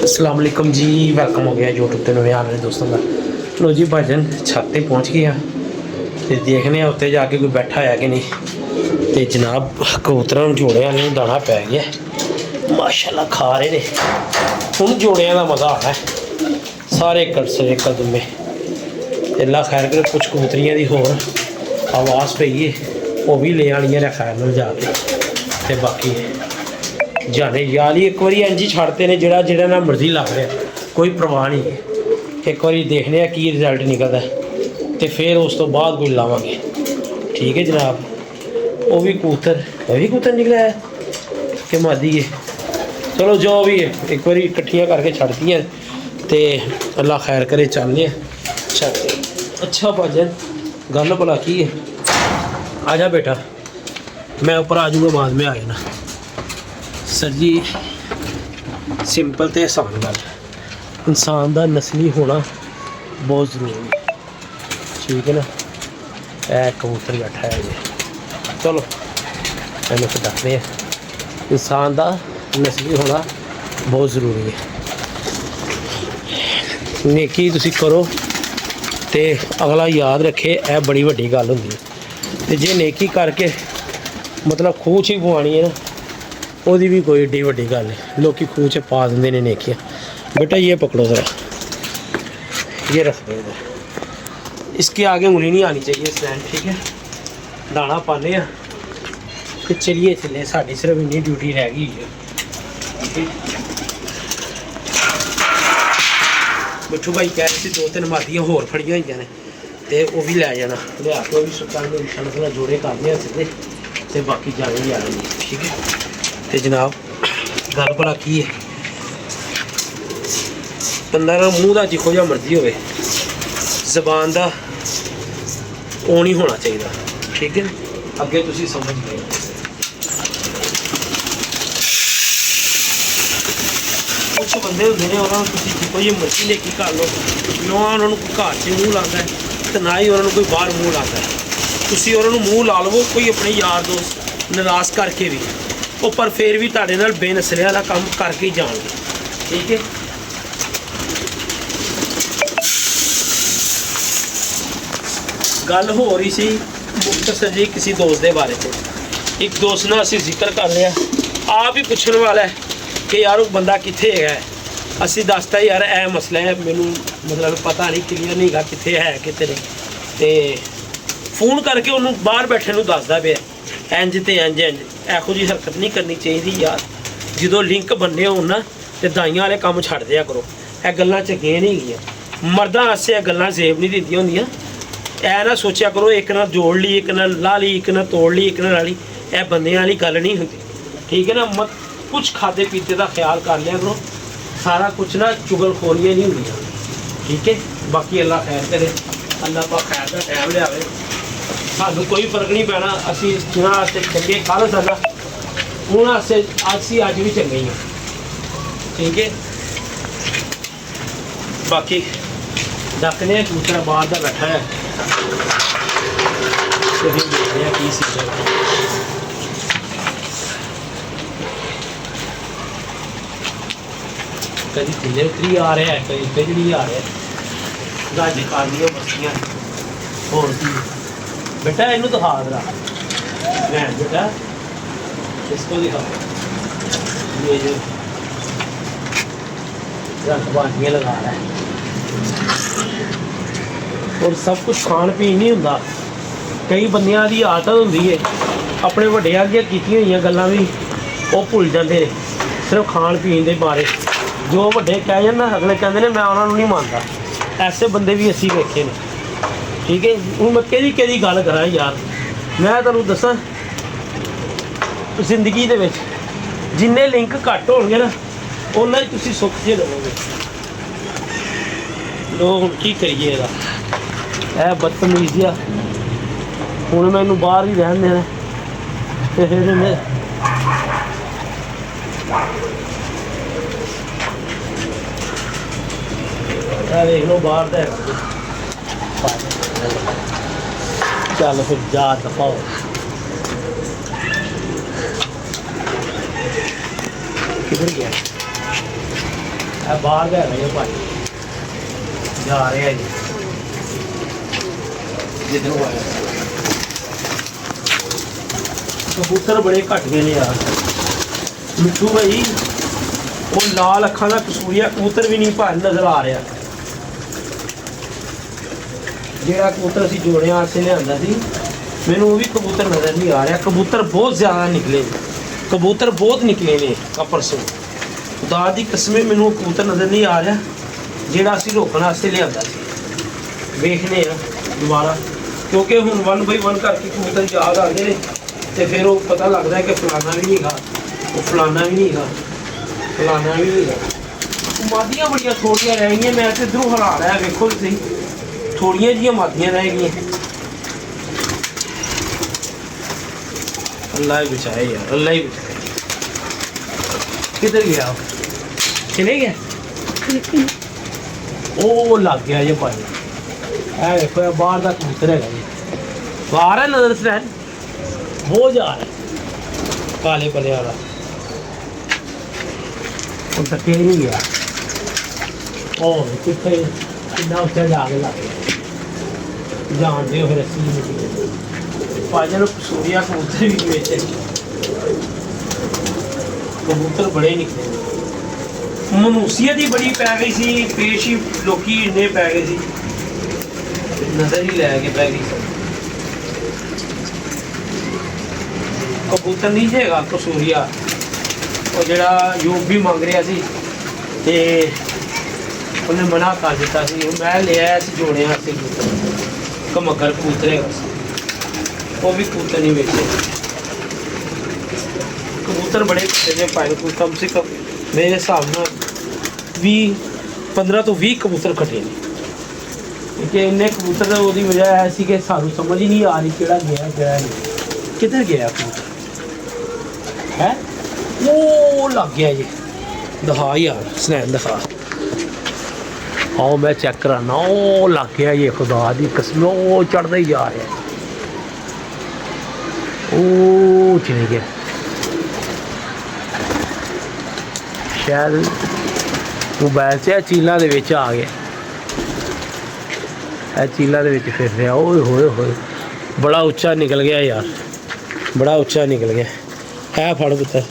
अस्सलाम वालेकुम जी, वेलकम हो गया यूट्यूब पे नवे आने दोस्तों का। लो जी भाजन छत पे पहुँच गया तो देखने उत्ते जाके कोई बैठा है कि नहीं। तो जनाब कबूतर जोड़िया ने दाना पै गया माशाल्लाह खा रहे ने। हूँ जोड़िया का मज़ा आना है सारे कड़से कदमे। अल्लाह खैर करे कुछ कबूतरियाँ की होर आवाज़ पई है वह भी ले आनी है खैर में जाके। बाकी जाने यार ही एक बार इंज ही छड़ते हैं जोड़ा जोड़ा ना मर्जी लग रहा कोई परवाह नहीं है। एक बार देखने की रिजल्ट निकलता है तो फिर उस तो बाद कोई लावे। ठीक है जनाब। वो भी कबूतर निकला है कि मादी है। चलो जो भी है एक बार इकट्ठियाँ करके छड़ती हैं तो अल्लाह खैर करे चलने छड़ते। अच्छा भाजन गल भला की है। आ जा बेटा मैं ऊपर आ जाऊँगा बाद में आ जाना। सर जी सिंपल तो आसान गल इंसान का नस्ली होना बहुत ज़रूरी है। ठीक है ना। ए कबूतर बैठा है जी। चलो मैंने तो दसते हैं इंसान का नस्ली होना बहुत ज़रूरी है। नेकी तुसी करो तो अगला याद रखे यह बड़ी वड्डी गल होंदी है। तो जे नेकी करके मतलब खूह च ही पवानी है ना ओदी भी कोई एड्डी वड्डी गल है। लोग खूह च पा देंगे ने नेकियां। बेटा ये पकड़ो ज़रा ये रख दो इधर। इसके आगे उंगली नहीं आनी चाहिए स्टैंड। ठीक है दाना पाने तो चलिए चलिए साड़ी सिर्फ इन्नी ड्यूटी रह गई है। मिठू भाई कह रहे थे 2-3 मादियाँ होर फड़ियां हुई ने तो वह भी लै जाना लिया के भी सुटांगे इंशाल्लाह जोड़े करने सीधे तो बाकी जाने ही आ जाएंगे। ठीक है तो जनाब गल भला की है बंदा ना मूँह का जिखो जहा मर्जी हो जबान का वो नहीं होना चाहिए। ठीक है अगे तुसी समझ गए। कुछ बंदे होंगे ने उन्होंने जिखो जी मर्जी लेकी कर लो ना उन्होंने कोई घर से मूँह लाता है तो ना ही उन्होंने कोई बाहर मूँह लाता है। तुसी उन्होंने मूँह ला लवो कोई अपने यार दोस्त नाराज़ करके भी वो पर फिर भी तुहाडे नाल बेनसलिया का काम करके ही जाएंगे। ठीक है गल हो रही सी मुख्तसर जी किसी दोस्त के बारे में। एक दोस्त ने असी जिक्र कर लिया आप ही पूछने वाला है कि यार वो बंदा कित्थे है। असी दसता यार ए मसला है मैनू मतलब पता नहीं क्लीयर नहीं गा कित्थे है कित्थे नहीं तो फोन करके उन्होंने बाहर बैठे नूं दसदा पिया इंज तो इंज इंज एहो जी हरकत नहीं करनी चाहिए यार। जो लिंक बनने हो ना तो दाइयां वाले काम छड़ दिया करो। यह गल्लां चंगियां नहीं गईयां मर्दां आस्ते गल्लां सेव नहीं दिंदियां होंदियां। ऐ ना सोचा करो एक ना जोड़ ली एक ना ला ली एक ना तोड़ ली एक ना ला ली यह बंदे वाली गल नहीं होती। ठीक है ना मत कुछ खाते पीते का ख्याल कर लिया करो। सारा कुछ ना चुगलखोरियां नहीं होंदियां। ठीक है बाकी अल्लाह खैर करे अल्लाह पाक खैर का टाइम लिया सानू कोई फर्क नहीं पैना। असी जिन्होंने चंगे कल सा उन्होंने असी अज भी चंगे ही। ठीक है बाकी डकने कबूतर बाहर का बैठा है तो फिर देखते हैं की सिस्टम है। कभी थले उतरी आ रहा है कभी बिजली आ रहा है गाज खा दी बस्तियाँ होर बेटा इनू दिखा दरा भैन बेटा इसको दिखा ये जो रखवालियाँ लगा रहा है और सब कुछ खान पीन नहीं होंदा। कई बंदियां दी आदत होंदी है अपने वड्डे अगे कीतियां होईयां गल्लां भी वो भुल जाते हैं सिर्फ खान पीन के बारे। जो वड्डे कह जान ना अगले कहते हैं मैं उन्होंने नहीं मानता। ऐसे बंदे भी असी वेखे ने। ठीक है हूँ मैं कि गल करा यार मैं तुहानू दसां जिंदगी दे विच जिन्ने लिंक घट होणगे ना उन्ना ही तुसीं सुख जे लवोगे। लोग हुण की करिए इहदा यह बदतमीजी आ। हुण मैनू बाहर ही रहन देना ते फिर देख लो बाहर तो चल फिर जा दफा किधर गया बाहर का है भाई जा रहे हैं जी जिधर आया कबूतर बड़े घट गए ने यार मिठू भाई वो लाल अखा का कसूरिया कबूतर भी नहीं भारी नजर आ रहा ਜਿਹੜਾ ਕਬੂਤਰ ਅਸੀਂ ਜੋੜਿਆਂ ਵਾਸਤੇ ਲਿਆਂਦਾ ਸੀ ਮੈਨੂੰ ਉਹ ਵੀ ਕਬੂਤਰ ਨਜ਼ਰ ਨਹੀਂ ਆ ਰਿਹਾ ਕਬੂਤਰ ਬਹੁਤ ਜ਼ਿਆਦਾ ਨਿਕਲੇ ਕਬੂਤਰ ਬਹੁਤ ਨਿਕਲੇ ਨੇ ਆ ਪਰਸੋਂ ਖੁਦਾ ਦੀ ਕਸਮੇ ਮੈਨੂੰ ਕਬੂਤਰ ਨਜ਼ਰ ਨਹੀਂ ਆ ਰਿਹਾ ਜਿਹੜਾ ਅਸੀਂ ਰੋਕਣ ਵਾਸਤੇ ਲਿਆਂਦਾ ਸੀ ਵੇਖਨੇ ਆ ਦੁਬਾਰਾ ਕਿਉਂਕਿ ਹੁਣ 1 ਬਾਈ 1 ਕਰਕੇ ਕਬੂਤਰ ਯਾਦ ਆਉਂਦੇ ਨੇ ਤੇ ਫਿਰ ਉਹ ਪਤਾ ਲੱਗਦਾ ਕਿ ਫਲਾਣਾ ਵੀ ਨਹੀਂ ਹੈਗਾ ਉਹ ਫਲਾਣਾ ਵੀ ਨਹੀਂ ਹੈਗਾ ਫਲਾਣਾ ਵੀ ਨਹੀਂ ਹੈਗਾ ਮਾਦੀਆਂ ਬੜੀਆਂ ਥੋੜੀਆਂ ਰਹਿ ਗਈਆਂ ਮੈਂ ਤੇ ਇੱਧਰੋਂ ਹਰਾ ਰਿਹਾ ਵੇਖੋ ਤੁਸੀਂ थोड़िया जी मादियाँ रह गई अल्लाह ही बचाए यार अल्लाह ही बचाए किधर गया चले गया ओ लग गया ये पानी है देखो बाहर का कबूतर है जी बाहर है नजर से वो जा रहा है काले पले वाला वो तके नहीं गया ओ कितने कितना उच्चा जाके लग गया जानते हो फिर असली भाजन कसूरिया कबूतर भी बेचे कबूतर बड़े निकले मनुसियत ही बड़ी पै गई सी पेश ही लोग इन्ने पै गए सी नजर ही लैके पै गई कबूतर नहीं हैगा कसूरिया वो जड़ा योग भी मंग रहा सी ते उन्हें मना कर दिता सी मैं ले आया सी जोड़े वास्ते कबूतर मगर कबूतर है वो भी कबूतर नहीं बेचे कबूतर बड़े ने पाए कम से कम मेरे हिसाब न 15 तो 20 कबूतर कटे ने क्योंकि इन्ने कबूतर वो वजह ऐसी कि सानू समझ ही नहीं आ रही केड़ा गया केड़ा नहीं किधर गया कबूतर है वो लग गया जी दिखा यार स्नैन दिखा आओ मैं चेक कराना ओ लग गया ये खुदा दी कसम ओ चढ़ता ही जा रहा है ओ चले गया शायद मोबाइल से चीलों के आ गया चीलों के फिर रहा ओए होए होए बड़ा उच्चा निकल गया यार बड़ा उच्चा निकल गया है फड़ पुत्र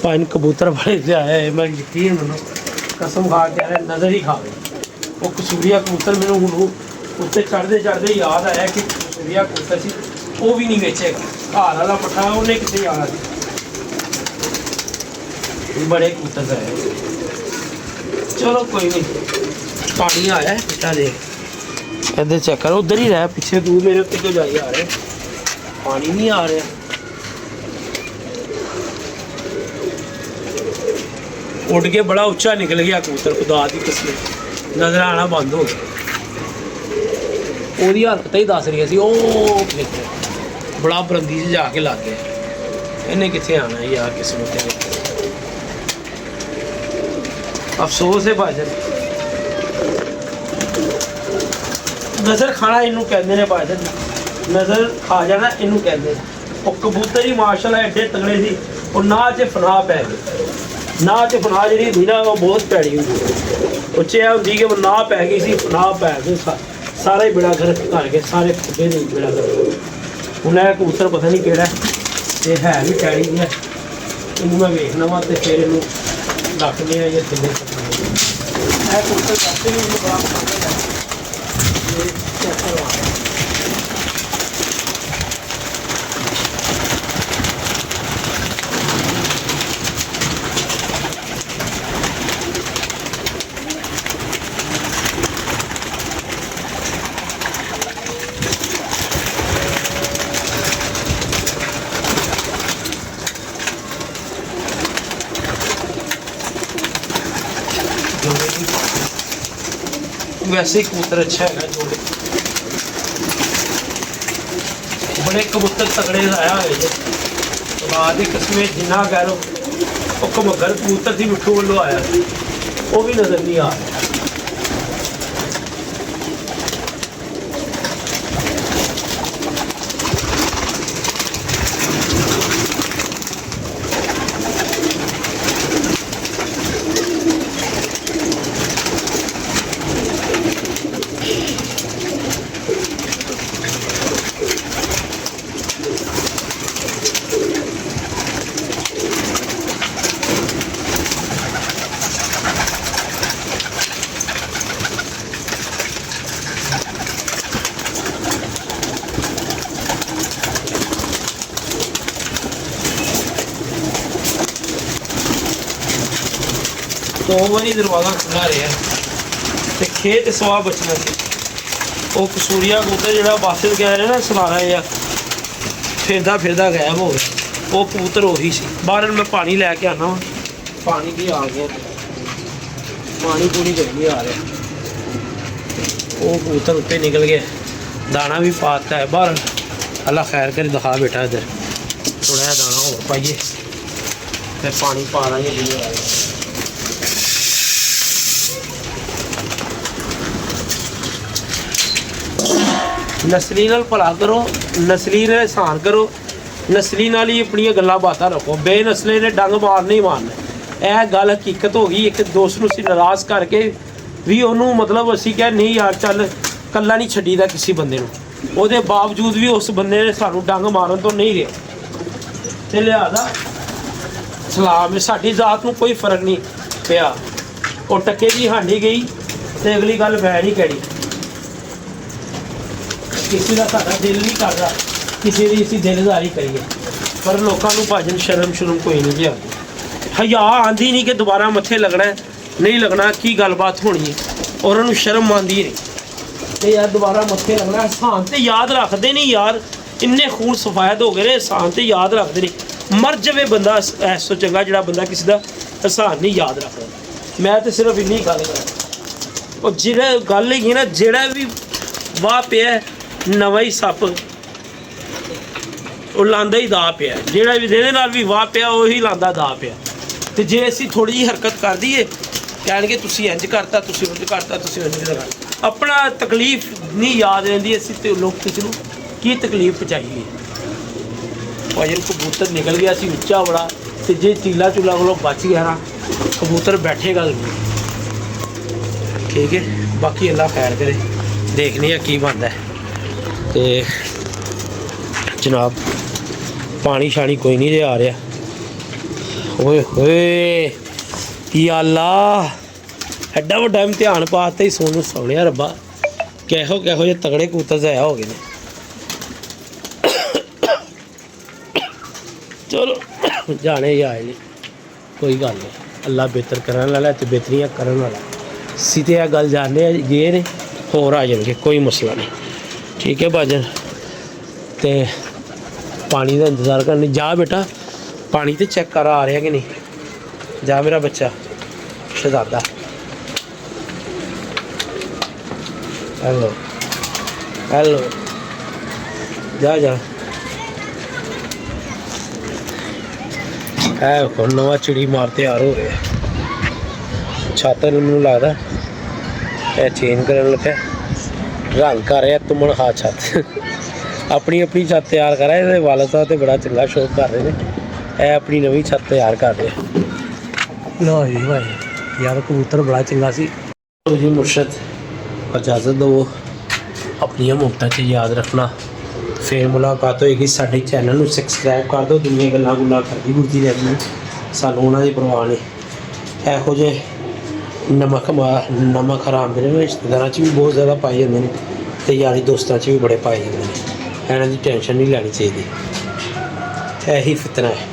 भाई कबूतर बड़े से आए मैं यकीन मनो कसम खा के नज़र ही खा गई वो कसूरिया कबूतर मैंने हूँ उत्ते चढ़ते चढ़ते याद आया कि कसूरिया कबूतर सी वो भी नहीं बेचेगा घर वाला पट्ठा उन्हें कितने जाना सी बड़े कबूतर है चलो कोई नहीं पानी आया है बेटा देख इधर चेक करो उधर ही रहा पीछे दूर मेरे उत्ते क्यों जाई आ रहे पानी नहीं आ रहा उड़ के बड़ा उच्चा निकल गया कबूतर खुदा की कसम नजर आना बंद हो गया ਉਹਦੀ ਹਰਕਤ ਹੀ ਦੱਸ ਰਹੀ ਸੀ ਉਹ ਬੜਾ ਬਰੰਦੀ 'ਚ ਜਾ ਕੇ ਲੱਗ ਗਿਆ ਇਹਨੇ ਕਿੱਥੇ ਆਣਾ ਯਾਰ ਕਿਸਮਤ ਤੇ ਅਫਸੋਸ ਹੈ ਭਾਜਨ ਨਜ਼ਰ ਖਾਣਾ ਇਹਨੂੰ ਕਹਿੰਦੇ ਨੇ ਭਾਜਨ ਨਜ਼ਰ ਖਾ ਜਾਣਾ ਇਹਨੂੰ ਕਹਿੰਦੇ ਉਹ ਕਬੂਤਰ ਹੀ ਮਾਸ਼ਾਅੱਲਾ ਐਡੇ ਤਗੜੇ ਸੀ ਉਹ ਨਾ 'ਚ ਫਨਾਹ ਪੈ ਗਏ ਨਾ 'ਚ ਫਨਾਹ ਜਿਹੜੀ ਹੁੰਦੀ ਨਾ ਉਹ ਬਹੁਤ ਪੈੜੀ ਹੁੰਦੀ ਉੱਚੇ ਹੁੰਦੀ कि ना पै गई सी ना पै गई सारा ही बेड़ा गर्क कर गए सारे खुदे नहीं बेड़ा गर्क हूँ कबूतर पता नहीं केड़ा ये है भी टैड़ी है इनू मैं वेखना वा तो फिर इनू डकने या थले कबूतर वैसे भी बड़ा चेक करवा वैसे ही कबूतर अच्छा है जोड़े बड़े कबूतर तगड़े आया हुए बाद ही किस्में जिन्ना कह लो घमगर कबूतर थी मिठू वालों आया वो भी नजर नहीं आ रहा 2 ਵਾਰੀ ਦਰਵਾਜ਼ਾ ਖੁੱਲ੍ਹਾ ਰਿਹਾ ਤੇ ਖੇਤ ਸਵਾ ਬਚਣਾ ਸੀ। ਉਹ ਕਸੂਰੀਆ ਕਬੂਤਰ ਜਿਹੜਾ ਬਾਸਲ ਗਿਆ ਰਿਹਾ ਨਾ ਸਲਾਰਾ ਜਿਹਾ ਫਿਰਦਾ ਗਾਇਬ ਹੋ ਗਿਆ। ਉਹ ਕਬੂਤਰ ਉਹੀ ਸੀ। ਬਾਹਰ ਮੈਂ ਪਾਣੀ ਲੈ ਕੇ ਆਉਣਾ, ਪਾਣੀ ਵੀ ਆ ਗਿਆ, ਪਾਣੀ ਪੂਣੀ ਨਹੀਂ ਆ ਰਿਹਾ। ਉਹ ਕਬੂਤਰ ਉੱਤੇ ਨਿਕਲ ਗਿਆ, ਦਾਣਾ ਵੀ ਪਾਤਾ है बाहर। अल्लाह खैर कर दिखा बेटा इधर थोड़ा जिहा दाना और पाइए फिर पानी पा देंगे। नस्ली नाल भला करो, नस्ली ने एहसान करो, नस्ली नाल ही अपनी गल्लां बातां रखो। बेनस्ले ने डंग मारना ही मारना। यह गल हकीकत हो गई। एक दोस्त नूं असीं नाराज़ करके भी ਉਹਨੂੰ मतलब असीं कहा नहीं यार चल ਕੱਲਾ नहीं छड्डीदा किसी बंदे नूं, ਉਹਦੇ बावजूद भी उस बंदे ने सानूं डंग मारन तो नहीं ਰਿਹਾ। ते लिहाजा सलाम साडी जात नूं कोई फर्क नहीं पिया। ਉਹ टक्के दी हांडी गई ते अगली गल मैं नहीं कहनी। किसी का साडा दिल नहीं करदा किसी दी असीं दिलदारी करिए, पर लोकां नूं भाजन शर्म कोई नहीं जी आती। हया आंदी नहीं कि दोबारा मत्थे लगना नहीं लगना, की गलबात होनी है, और उन्होंने शर्म आंदी नहीं ते यार दोबारा मत्थे लगना। एहसान तो याद रखते नहीं यार, इन्ने खून सफायद हो गए, एहसान तो याद रखते नहीं। मर जाए बंदा ऐस तो चंगा जिहड़ा बंदा किसी का एहसान नहीं याद रखता। मैं तो सिर्फ इन्नी गल करा, और जिहड़ा गल है ना, जिहड़ा भी वाह पिया नवा ही सप ਉਹ ਲਾਂਦਾ ਹੀ ਦਾ ਪਿਆ, ਜਿਹੜਾ ਵੀ ਜਿਹਦੇ ਨਾਲ ਵੀ ਵਾਹ ਪਿਆ ਉਹੀ ਲਾਂਦਾ ਦਾ ਪਿਆ। ਤੇ ਜੇ ਅਸੀਂ ਥੋੜੀ ਜਿਹੀ ਹਰਕਤ ਕਰ ਦਈਏ ਕਹਿਣਗੇ ਤੁਸੀਂ ਇੰਜ ਕਰਤਾ, ਤੁਸੀਂ ਉਂਝ ਕਰਤਾ, ਤੁਸੀਂ ਉਂਝ ਕਰਤਾ। ਆਪਣਾ ਤਕਲੀਫ ਨਹੀਂ ਯਾਦ ਰਹਿੰਦੀ, ਅਸੀਂ ਤੇ ਲੋਕ ਕਿਸੇ ਨੂੰ ਕੀ ਤਕਲੀਫ ਪਹੁੰਚਾਈਏ। ਭਾਜਨ ਕਬੂਤਰ ਨਿਕਲ ਗਿਆ ਸੀ ਉੱਚਾ ਬੜਾ, ਤੇ ਜੇ ਚੀਲਾ ਚੁਲਾ ਕੋਲੋਂ ਬਚ ਗਿਆ ਨਾ ਕਬੂਤਰ ਬੈਠੇਗਾ ਜ਼ਰੂਰ। ਠੀਕ ਹੈ, ਬਾਕੀ ਅੱਲਾ ਖੈਰ ਕਰੇ, ਦੇਖਦੇ ਹਾਂ ਕੀ ਬਣਦਾ। ਤੇ जनाब पानी शानी कोई नहीं आ रहा। ओए होए या अल्लाह एडा वड्डा इम्तिहान पाते ही सोनू सोने रब्बा, कहो जे तगड़े कबूतर ज़ाया हो गए ने। चलो जाने ही आए नहीं, कोई गल नहीं, अल्लाह बेहतर करने वाला ते बेहतरियां करने वाला। सीधे आ गल जाने ये ने होर आ जाएंगे, कोई मसला नहीं। ठीक है भाजन, ते पानी का इंतज़ार करने जा बेटा, पानी तो चेक कर आ रहा कि नहीं। जा मेरा बच्चा शहजादा, हेलो हेलो, जा जा। है नवा चिड़ी मार तैयार हो रहा। छाता मैनू लगता है चेंज करने लगा, रंग कर रहा तुमन खा छत। अपनी अपनी छत तैयार कर रहे, वालद साहब तो बड़ा चंगा शौक कर रहे हैं। यह अपनी नवी छत तैयार कर रहे हैं। लो जी भाई यार कबूतर बड़ा चंगा सी। जी मुर्शद इजाज़त दो, अपनी मुफ्तां च याद रखना। फिर मुलाकात होएगी। साडे चैनल नूं सबसक्राइब कर दो। दुनिया गल्लां गुल्लां करदी गुरदी रहंदी, सानूं उन्हां दी परवाह नहीं। इहो जे नमक हराम दे रिश्तेदारां च भी बहुत ज़्यादा पाए जांदे ने, ते यारी दोस्तां च भी बड़े पाए जांदे ने। इन्हां दी टेंशन नहीं लैनी चाहिए, यही फितना है।